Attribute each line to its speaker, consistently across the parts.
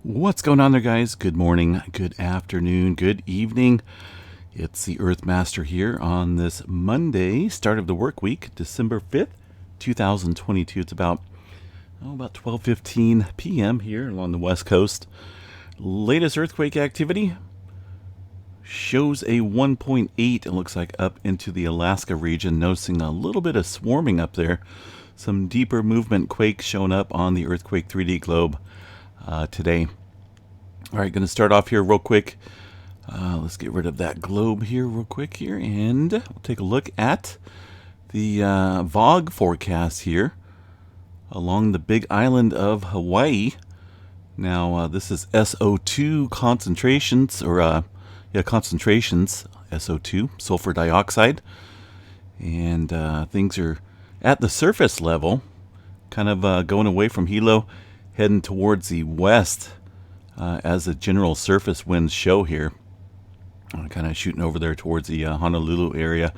Speaker 1: What's going on there, guys? Good morning, good afternoon, good evening. It's the Earthmaster here on this Monday, start of the work week, December 5th, 2022. It's about 12:15 p.m. here along the West Coast. Latest earthquake activity shows a 1.8, it looks like, up into the Alaska region. Noticing a little bit of swarming up there. Some deeper movement quakes showing up on the earthquake 3D globe today. All right, going to start off here real quick. Let's get rid of that globe here real quick here, and we'll take a look at the VOG forecast here along the big island of Hawaii. Now, this is SO2 concentrations, concentrations, SO2, sulfur dioxide. And things are at the surface level, kind of going away from Hilo, heading towards the west as the general surface winds show here. Kind of shooting over there towards the Honolulu area.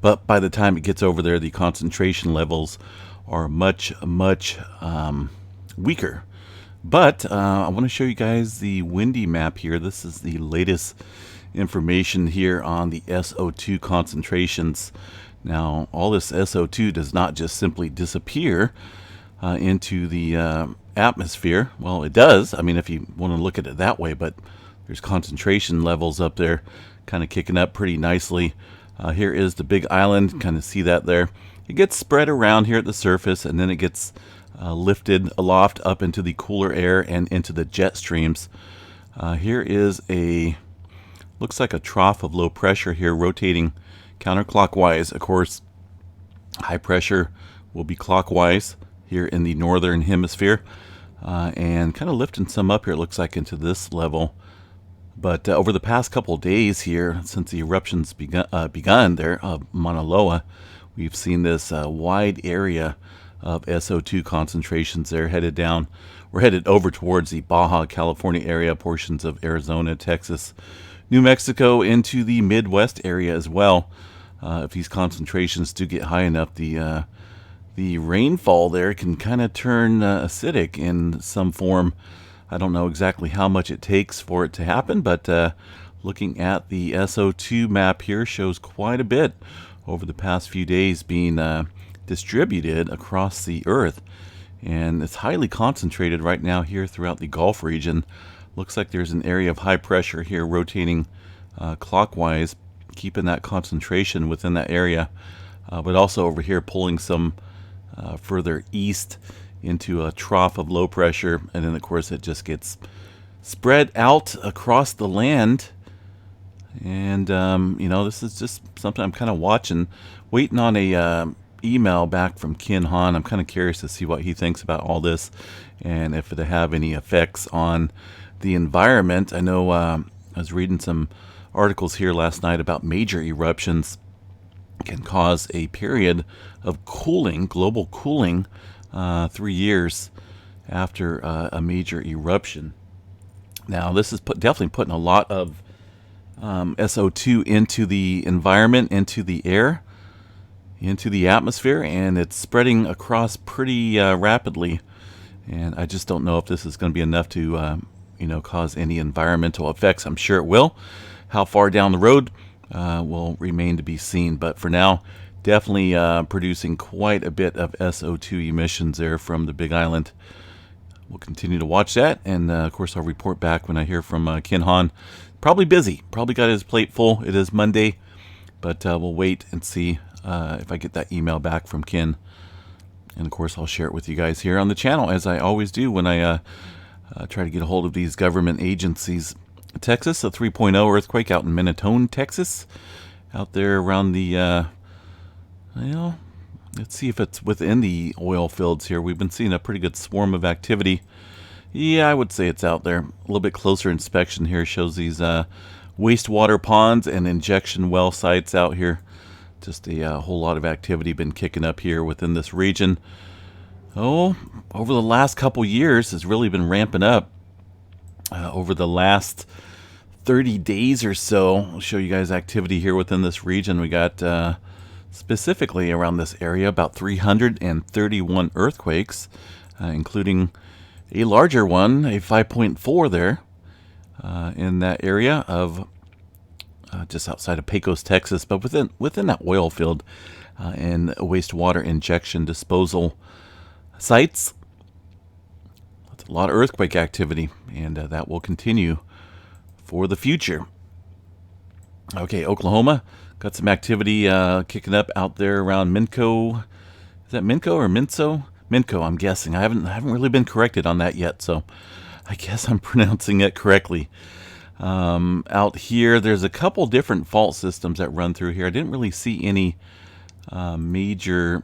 Speaker 1: But by the time it gets over there, the concentration levels are much weaker. But I want to show you guys the windy map here. This is the latest information here on the SO2 concentrations. Now, all this SO2 does not just simply disappear into the atmosphere. Well, it does. I mean, if you want to look at it that way, but there's concentration levels up there kind of kicking up pretty nicely. Here is the big island. Kind of see that there. It gets spread around here at the surface, and then it gets lifted aloft up into the cooler air and into the jet streams. Here is looks like a trough of low pressure here rotating counterclockwise. Of course, high pressure will be clockwise here in the northern hemisphere, and kind of lifting some up here, it looks like, into this level. But over the past couple of days here, since the eruptions begun there of Mauna Loa, we've seen this wide area of SO2 concentrations there headed down. We're headed over towards the Baja California area, portions of Arizona, Texas, New Mexico, into the Midwest area as well. If these concentrations do get high enough, the rainfall there can kind of turn acidic in some form. I don't know exactly how much it takes for it to happen, but looking at the SO2 map here shows quite a bit over the past few days being distributed across the Earth. And it's highly concentrated right now here throughout the Gulf region. Looks like there's an area of high pressure here rotating clockwise, keeping that concentration within that area, but also over here pulling some further east into a trough of low pressure, and then of course it just gets spread out across the land. And this is just something I'm kind of watching, waiting on a email back from Ken Han. I'm kind of curious to see what he thinks about all this and if it'll have any effects on the environment. I know I was reading some articles here last night about major eruptions can cause a period of cooling, global cooling, 3 years after a major eruption. Now, this is definitely putting a lot of SO2 into the environment, into the air, into the atmosphere, and it's spreading across pretty rapidly. And I just don't know if this is going to be enough to cause any environmental effects. I'm sure it will. How far down the road will remain to be seen. But for now, definitely producing quite a bit of SO2 emissions there from the Big Island. We'll continue to watch that. And, of course, I'll report back when I hear from Ken Han. Probably busy. Probably got his plate full. It is Monday. But we'll wait and see if I get that email back from Ken. And, of course, I'll share it with you guys here on the channel, as I always do when I try to get a hold of these government agencies. Texas, a 3.0 earthquake out in Mentone, Texas. Out there around the, let's see if it's within the oil fields here. We've been seeing a pretty good swarm of activity. Yeah, I would say it's out there. A little bit closer inspection here shows these wastewater ponds and injection well sites out here. Just a whole lot of activity been kicking up here within this region. Over the last couple years has really been ramping up. Over the last 30 days or so, I'll show you guys activity here within this region. We got specifically around this area about 331 earthquakes, including a larger one, a 5.4 there in that area of just outside of Pecos, Texas, but within that oil field and wastewater injection disposal sites. That's a lot of earthquake activity, and that will continue for the future. Okay, Oklahoma got some activity kicking up out there around Minco. Is that Minco or Minso? Minco, I'm guessing. I haven't really been corrected on that yet, so I guess I'm pronouncing it correctly. Out here, there's a couple different fault systems that run through here. I didn't really see any major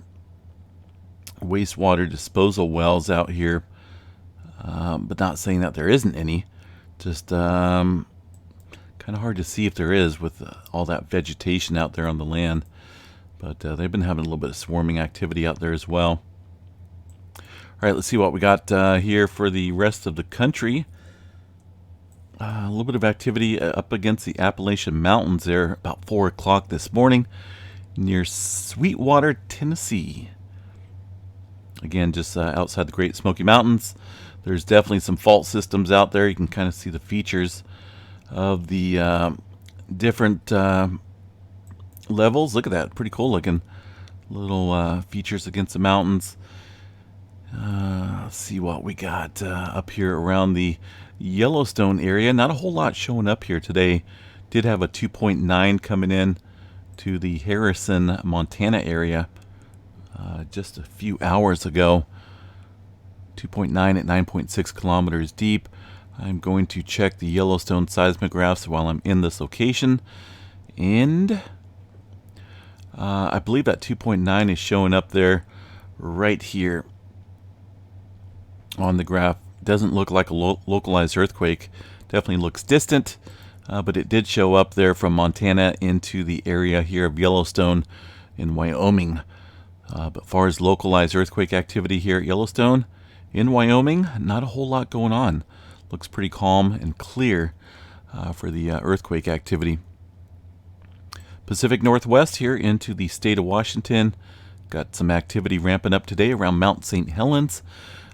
Speaker 1: wastewater disposal wells out here, but not saying that there isn't any. Just kind of hard to see if there is with all that vegetation out there on the land. But they've been having a little bit of swarming activity out there as well. All right, let's see what we got here for the rest of the country. A little bit of activity up against the Appalachian Mountains there about 4 o'clock this morning near Sweetwater, Tennessee. Again, just outside the Great Smoky Mountains. There's definitely some fault systems out there. You can kind of see the features of the different levels. Look at that. Pretty cool looking little features against the mountains. Let's see what we got up here around the Yellowstone area. Not a whole lot showing up here today. Did have a 2.9 coming in to the Harrison, Montana area just a few hours ago. 2.9 at 9.6 kilometers deep. I'm going to check the Yellowstone seismographs while I'm in this location. And I believe that 2.9 is showing up there right here on the graph. Doesn't look like a localized earthquake. Definitely looks distant, but it did show up there from Montana into the area here of Yellowstone in Wyoming. But as far as localized earthquake activity here at Yellowstone in Wyoming, not a whole lot going on. Looks pretty calm and clear for the earthquake activity. Pacific Northwest here into the state of Washington. Got some activity ramping up today around Mount St. Helens.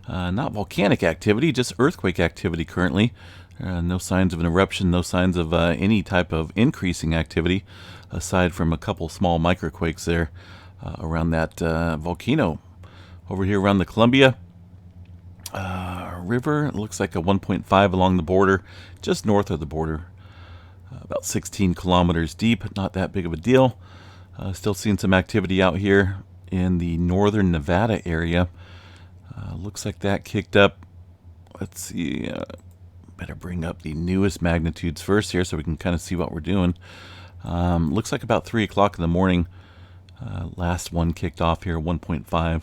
Speaker 1: Not volcanic activity, just earthquake activity currently. No signs of an eruption, no signs of any type of increasing activity, aside from a couple small microquakes there around that volcano. Over here around the Columbia River, it looks like a 1.5 along the border, just north of the border. About 16 kilometers deep, not that big of a deal. Still seeing some activity out here in the northern Nevada area. Looks like that kicked up. Let's see. Better bring up the newest magnitudes first here so we can kind of see what we're doing. Looks like about 3 o'clock in the morning. Last one kicked off here, 1.5.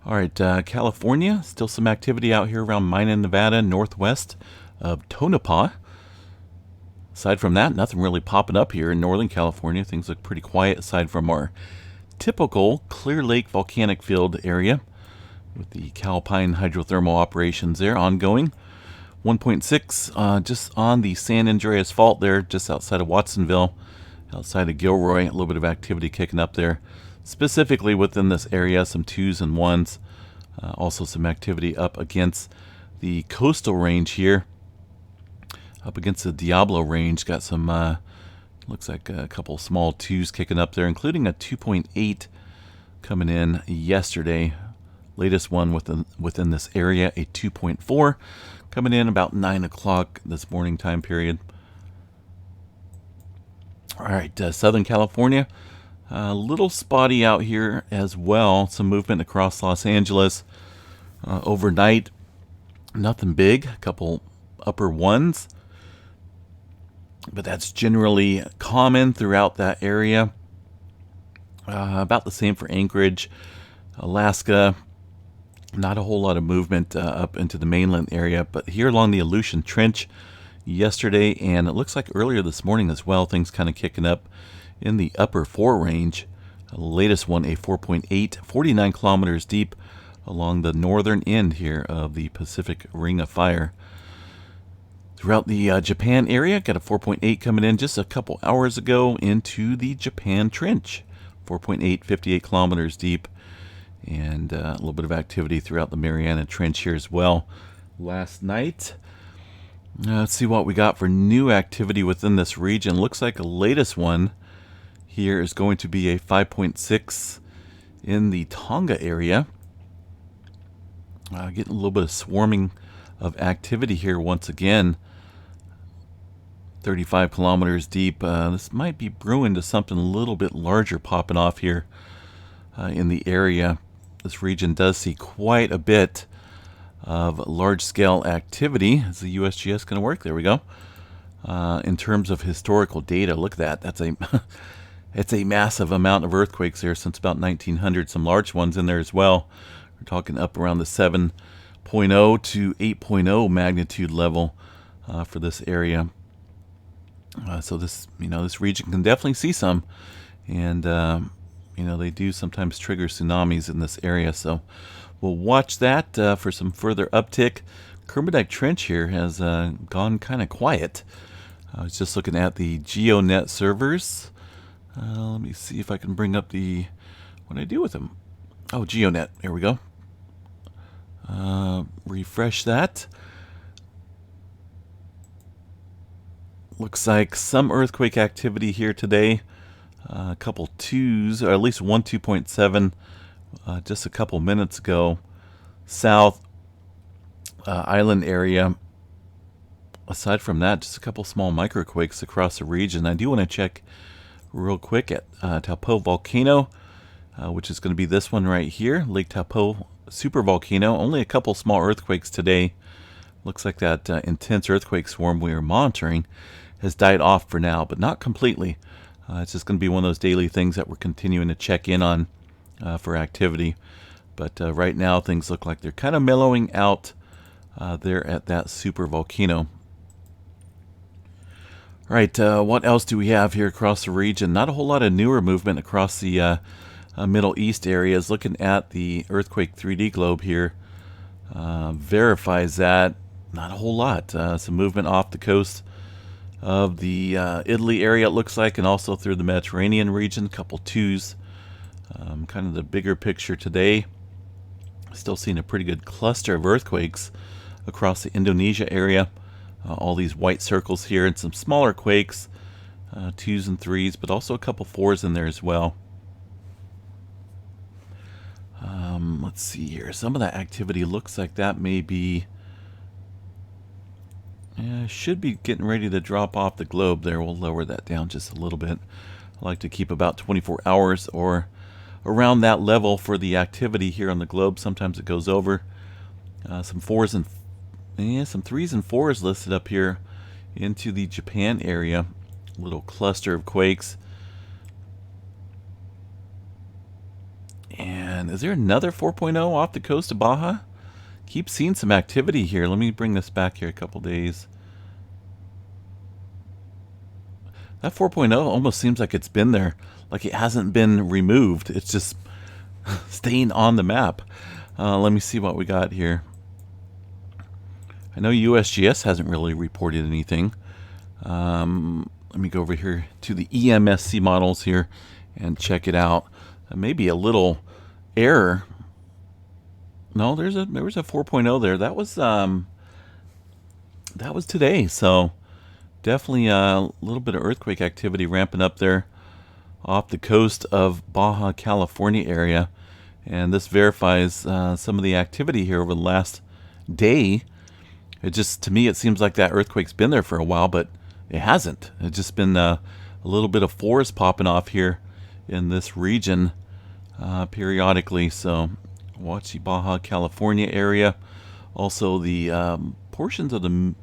Speaker 1: All right, California. Still some activity out here around Mauna, Nevada, northwest of Tonopah. Aside from that, nothing really popping up here in Northern California. Things look pretty quiet aside from our typical Clear Lake volcanic field area with the Calpine hydrothermal operations there ongoing. 1.6 just on the San Andreas Fault there, just outside of Watsonville, outside of Gilroy. A little bit of activity kicking up there. Specifically within this area, some 2s and 1s. Also some activity up against the coastal range here. Up against the Diablo range, got some looks like a couple small 2s kicking up there, including a 2.8 coming in yesterday. Latest one within this area, a 2.4 coming in about 9 o'clock this morning time period. All right, Southern California, a little spotty out here as well. Some movement across Los Angeles overnight. Nothing big, a couple upper 1s. But that's generally common throughout that area. About the same for Anchorage, Alaska. Not a whole lot of movement up into the mainland area, but here along the Aleutian Trench yesterday, and it looks like earlier this morning as well, things kind of kicking up in the upper 4 range. The latest one, a 4.8, 49 kilometers deep along the northern end here of the Pacific Ring of Fire. Throughout the Japan area, got a 4.8 coming in just a couple hours ago into the Japan Trench. 4.8, 58 kilometers deep and a little bit of activity throughout the Mariana Trench here as well last night. Let's see what we got for new activity within this region. Looks like the latest one here is going to be a 5.6 in the Tonga area. Getting a little bit of swarming of activity here once again. 35 kilometers deep. This might be brewing to something a little bit larger popping off here in the area. This region does see quite a bit of large-scale activity. Is the USGS going to work? There we go. In terms of historical data, look at that. That's a it's a massive amount of earthquakes there since about 1900. Some large ones in there as well. We're talking up around the 7.0 to 8.0 magnitude level for this area. So this, this region can definitely see some, and they do sometimes trigger tsunamis in this area. So we'll watch that for some further uptick. Kermadec Trench here has gone kind of quiet. I was just looking at the GeoNet servers. Let me see if I can bring up the, what do I do with them? Oh, GeoNet. There we go. Refresh that. Looks like some earthquake activity here today. A couple twos, or at least one 2.7 just a couple minutes ago. South island area. Aside from that, just a couple small microquakes across the region. I do want to check real quick at Taupo Volcano, which is going to be this one right here, Lake Taupo super volcano. Only a couple small earthquakes today. Looks like that intense earthquake swarm we are monitoring has died off for now, but not completely. It's just going to be one of those daily things that we're continuing to check in on for activity. But right now things look like they're kind of mellowing out there at that super volcano. All right, what else do we have here across the region? Not a whole lot of newer movement across the Middle East areas. Looking at the earthquake 3D globe here, verifies that. Not a whole lot. Some movement off the coast of the Italy area, it looks like, and also through the Mediterranean region. A couple twos. Kind of the bigger picture today. Still seeing a pretty good cluster of earthquakes across the Indonesia area. All these white circles here, and some smaller quakes, twos and threes, but also a couple fours in there as well. Let's see here. Some of that activity looks like that may be, should be getting ready to drop off the globe there. We'll lower that down just a little bit. I like to keep about 24 hours or around that level for the activity here on the globe. Sometimes it goes over. Some fours and some threes and fours listed up here into the Japan area. Little cluster of quakes. And is there another 4.0 off the coast of Baja? Keep seeing some activity here. Let me bring this back here a couple days. That 4.0 almost seems like it's been there, like it hasn't been removed. It's just staying on the map. Let me see what we got here. I know USGS hasn't really reported anything. Let me go over here to the EMSC models here and check it out. Maybe a little error. No, there was a 4.0 there. That was today. So definitely a little bit of earthquake activity ramping up there off the coast of Baja California area, and this verifies some of the activity here over the last day. It just, to me, it seems like that earthquake's been there for a while, but it hasn't. It's just been a little bit of fours popping off here in this region periodically. So watch the Baja California area. Also the portions of the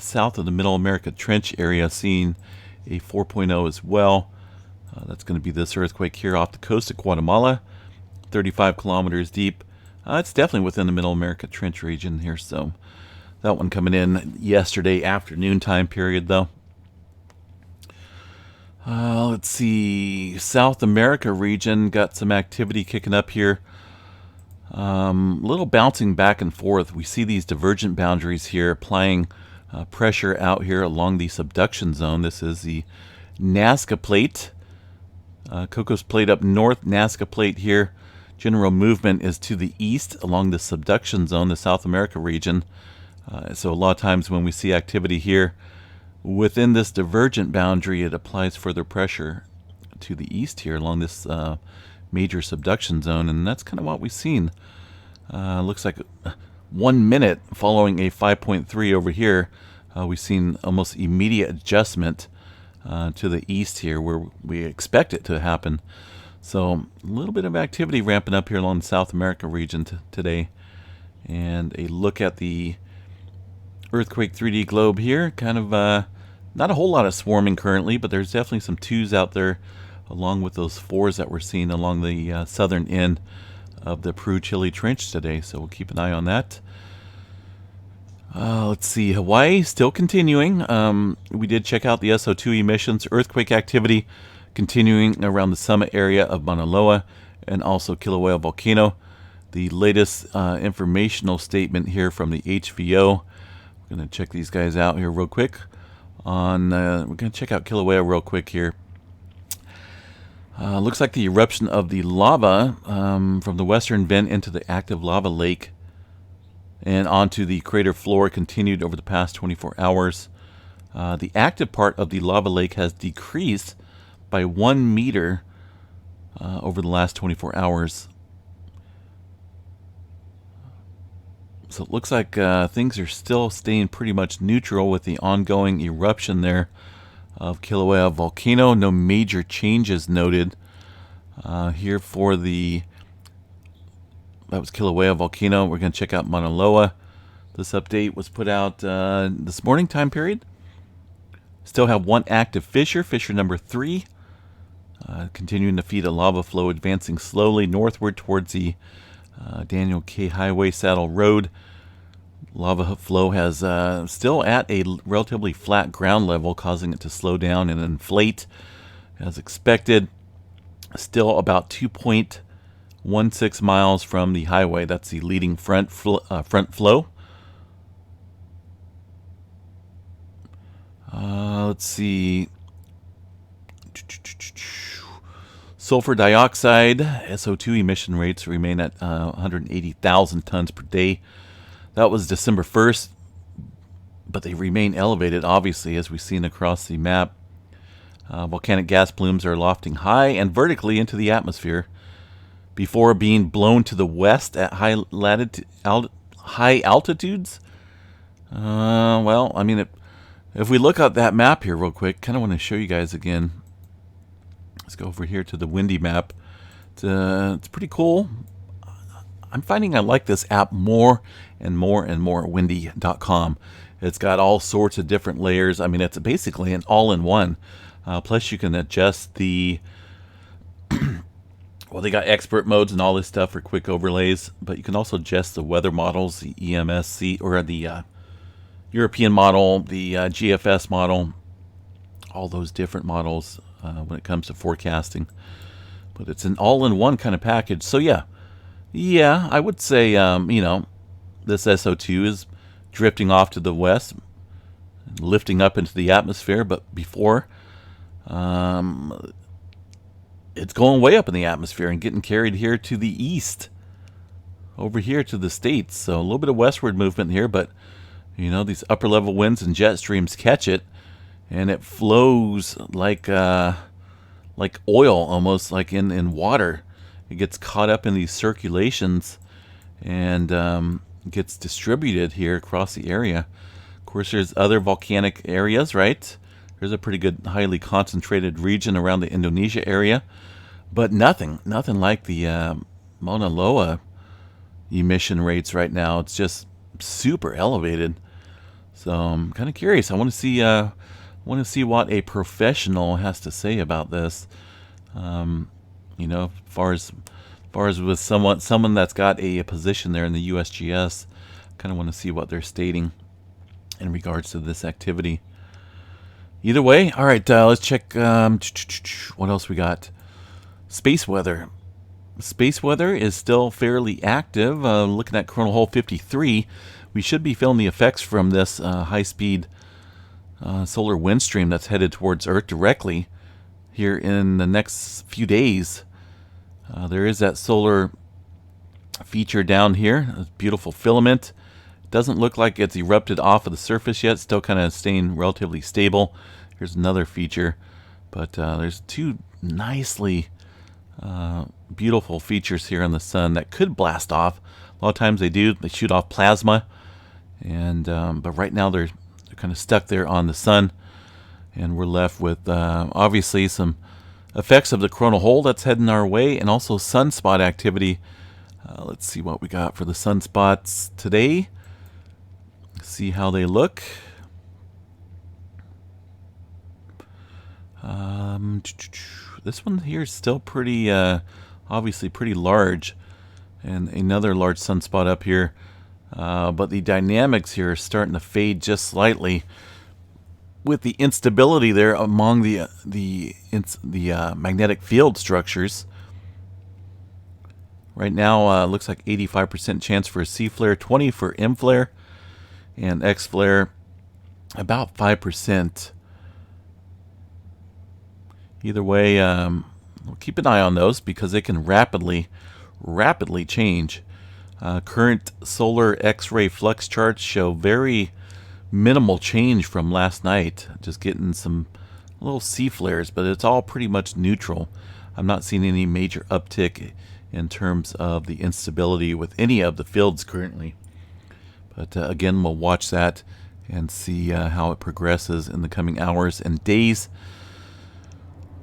Speaker 1: south of the Middle America Trench area seeing a 4.0 as well. That's going to be this earthquake here off the coast of Guatemala, 35 kilometers deep. It's definitely within the Middle America Trench region here. So that one coming in yesterday afternoon time period though. Let's see, South America region got some activity kicking up here. Little bouncing back and forth. We see these divergent boundaries here applying pressure out here along the subduction zone. This is the Nazca Plate, Cocos Plate up north, Nazca Plate here general movement is to the east along the subduction zone, the South America region. So a lot of times when we see activity here within this divergent boundary, it applies further pressure to the east here along this major subduction zone, and that's kind of what we've seen. Looks like 1 minute following a 5.3 over here, we've seen almost immediate adjustment to the east here where we expect it to happen. So a little bit of activity ramping up here along the South America region today. And a look at the earthquake 3D globe here. Kind of not a whole lot of swarming currently, but there's definitely some 2s out there along with those 4s that we're seeing along the southern end of the Peru-Chile Trench today. So we'll keep an eye on that. Let's see, Hawaii still continuing. We did check out the SO2 emissions, earthquake activity continuing around the summit area of Mauna Loa and also Kilauea Volcano. The latest informational statement here from the HVO. We're going to check these guys out here real quick. We're going to check out Kilauea real quick here. Looks like the eruption of the lava from the western vent into the active lava lake and onto the crater floor continued over the past 24 hours. The active part of the lava lake has decreased by 1 meter over the last 24 hours. So it looks like things are still staying pretty much neutral with the ongoing eruption there of Kilauea Volcano. No major changes noted here for the... That was Kilauea Volcano. We're going to check out Mauna Loa. This update was put out this morning time period. Still have 1 active fissure, fissure number 3. Continuing to feed a lava flow advancing slowly northward towards the Daniel K. Highway Saddle Road. Lava flow has still at a relatively flat ground level, causing it to slow down and inflate as expected. Still about 2.16 miles from the highway. That's the leading front flow. Let's see. Sulfur dioxide, SO2 emission rates remain at 180,000 tons per day. That was December 1st, but they remain elevated, obviously, as we've seen across the map. Volcanic gas plumes are lofting high and vertically into the atmosphere before being blown to the west at high altitudes. Well, I mean, if we look at that map here real quick, kind of want to show you guys again. Let's go over here to the windy map. It's pretty cool. I'm finding I like this app more and more and more, windy.com. It's got all sorts of different layers. I mean, it's basically an all-in-one. Plus, you can adjust the... well, they got expert modes and all this stuff for quick overlays, but you can also adjust the weather models, the EMSC, or the European model, the GFS model, all those different models when it comes to forecasting. But it's an all-in-one kind of package. So yeah, I would say, you know, this SO2 is drifting off to the west, lifting up into the atmosphere, but before, it's going way up in the atmosphere and getting carried here to the east, over here to the States. So a little bit of westward movement here, but, you know, these upper level winds and jet streams catch it, and it flows like oil, almost like in water. It gets caught up in these circulations and gets distributed here across the area. Of course, there's other volcanic areas, right? There's a pretty good, highly concentrated region around the Indonesia area, but nothing like the Mauna Loa emission rates right now. It's just super elevated. So I'm kind of curious. I want to see what a professional has to say about this. You know, as far as with someone that's got a position there in the USGS, kind of want to see what they're stating in regards to this activity. Either way, all right, let's check what else we got. Space weather. Space weather is still fairly active. Looking at Coronal Hole 53, we should be feeling the effects from this high-speed solar wind stream that's headed towards Earth directly here in the next few days. There is that solar feature down here. A beautiful filament. Doesn't look like it's erupted off of the surface yet. Still kind of staying relatively stable. Here's another feature. But there's two nicely beautiful features here in the sun that could blast off. A lot of times they do. They shoot off plasma. And but right now they're kind of stuck there on the sun. And we're left with obviously some effects of the coronal hole that's heading our way, and also sunspot activity. Let's see what we got for the sunspots today. See how they look. This one here is still pretty, obviously pretty large, and another large sunspot up here. But the dynamics here are starting to fade just slightly, with the instability there among the magnetic field structures. Right now, looks like 85% chance for a C flare, 20 for M flare, and X flare about 5%. Either way, we'll keep an eye on those because they can rapidly change. Current solar X-ray flux charts show very minimal change from last night. Just getting some little C flares, but it's all pretty much neutral. I'm not seeing any major uptick in terms of the instability with any of the fields currently. But again, we'll watch that and see how it progresses in the coming hours and days.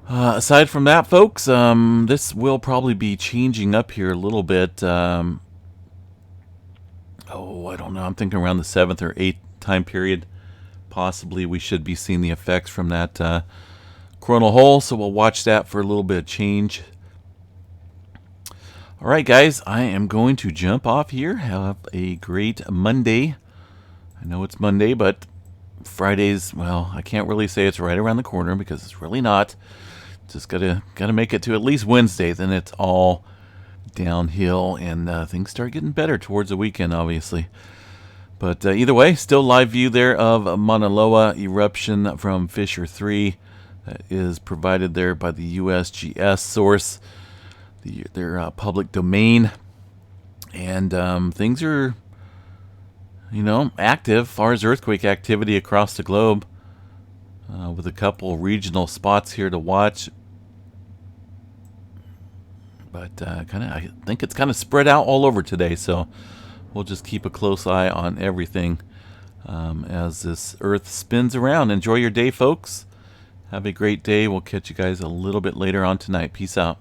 Speaker 1: Aside from that, folks, this will probably be changing up here a little bit. I don't know. I'm thinking around the 7th or 8th time period. Possibly we should be seeing the effects from that coronal hole, so we'll watch that for a little bit of change. All right, guys, I am going to jump off here. Have a great Monday. I know it's Monday, but Fridays, well, I can't really say it's right around the corner because it's really not. Just gotta make it to at least Wednesday, then it's all downhill, and things start getting better towards the weekend, obviously. But either way, still live view there of Mauna Loa eruption from Fissure 3 that is provided there by the USGS source, their public domain. And things are, active as far as earthquake activity across the globe, with a couple regional spots here to watch. But I think it's kind of spread out all over today, so we'll just keep a close eye on everything as this Earth spins around. Enjoy your day, folks. Have a great day. We'll catch you guys a little bit later on tonight. Peace out.